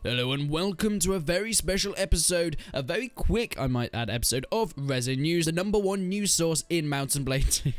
Hello and welcome to a very special episode, a very quick, I might add, episode of Resin News, the #1 news source in Mountain Blade 2.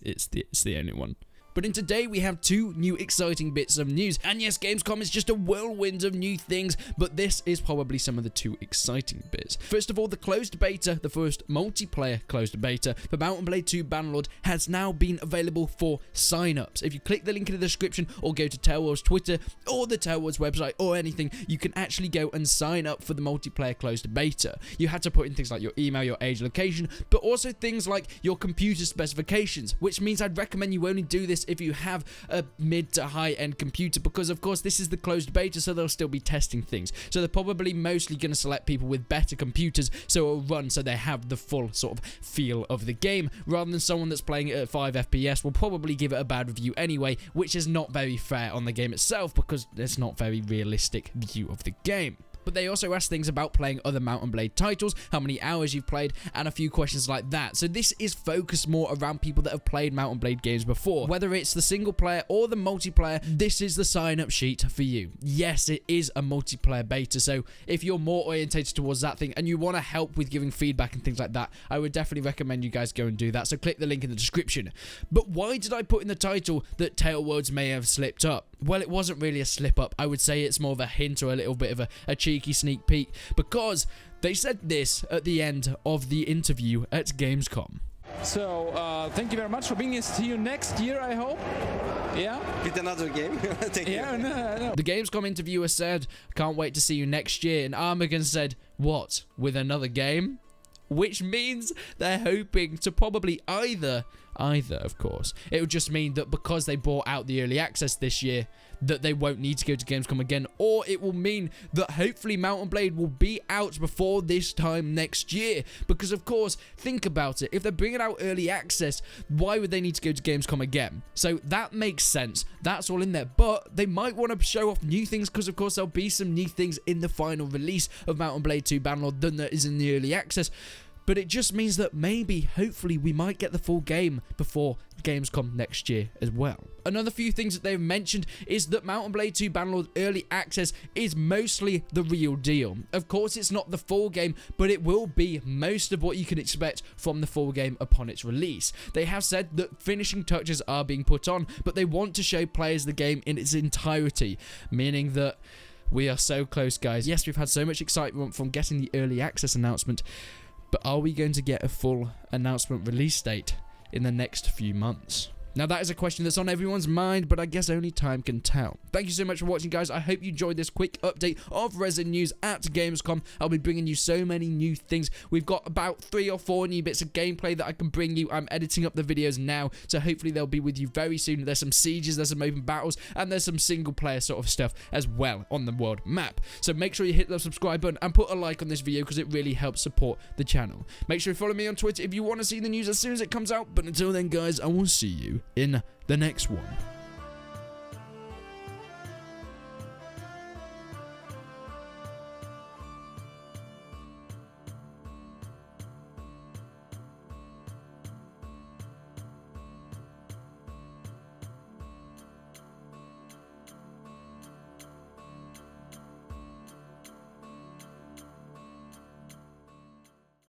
it's the only one. But in today we have two new exciting bits of news, and yes, Gamescom is just a whirlwind of new things, but this is probably some of the two exciting bits. First of all, the closed beta, the first multiplayer closed beta for Mountain Blade 2 Bannerlord has now been available for sign-ups. If you click the link in the description or go to Tailworld's Twitter or the Tailworld's website or anything, you can actually go and sign up for the multiplayer closed beta. You had to put in things like your email, your age, location, but also things like your computer specifications, which means I'd recommend you only do this if you have a mid to high end computer, because of course this is the closed beta, so they'll still be testing things. So they're probably mostly going to select people with better computers so it'll run so they have the full sort of feel of the game, rather than someone that's playing it at 5 FPS will probably give it a bad review anyway, which is not very fair on the game itself because it's not very realistic view of the game. But they also ask things about playing other Mountain Blade titles, how many hours you've played, and a few questions like that. So this is focused more around people that have played Mountain Blade games before. Whether it's the single player or the multiplayer, this is the sign-up sheet for you. Yes, it is a multiplayer beta, so if you're more orientated towards that thing and you want to help with giving feedback and things like that, I would definitely recommend you guys go and do that. So click the link in the description. But why did I put in the title that Tailworlds may have slipped up? Well, it wasn't really a slip up. I would say it's more of a hint or a little bit of a cheeky sneak peek, because they said this at the end of the interview at Gamescom. So, thank you very much for being here. See you next year, I hope. Yeah? With another game. Thank you. No. The Gamescom interviewer said, "Can't wait to see you next year." And Armageddon said, "What? With another game?" Which means they're hoping to probably either, of course. It would just mean that because they brought out the early access this year, that they won't need to go to Gamescom again, or it will mean that hopefully Mountain Blade will be out before this time next year. Because of course, think about it, if they're bringing out early access, why would they need to go to Gamescom again? So that makes sense, that's all in there, but they might want to show off new things, because of course there'll be some new things in the final release of Mountain Blade 2 Bannerlord than there is in the early access. But it just means that maybe, hopefully, we might get the full game before Gamescom next year as well. Another few things that they've mentioned is that Mountain Blade 2 Bannerlord Early Access is mostly the real deal. Of course, it's not the full game, but it will be most of what you can expect from the full game upon its release. They have said that finishing touches are being put on, but they want to show players the game in its entirety, meaning that we are so close, guys. Yes, we've had so much excitement from getting the early access announcement, but are we going to get a full announcement release date in the next few months? Now, that is a question that's on everyone's mind, but I guess only time can tell. Thank you so much for watching, guys. I hope you enjoyed this quick update of Resin News at Gamescom. I'll be bringing you so many new things. We've got about 3 or 4 new bits of gameplay that I can bring you. I'm editing up the videos now, so hopefully they'll be with you very soon. There's some sieges, there's some open battles, and there's some single-player sort of stuff as well on the world map. So make sure you hit the subscribe button and put a like on this video, because it really helps support the channel. Make sure you follow me on Twitter if you want to see the news as soon as it comes out. But until then, guys, I will see you in the next one.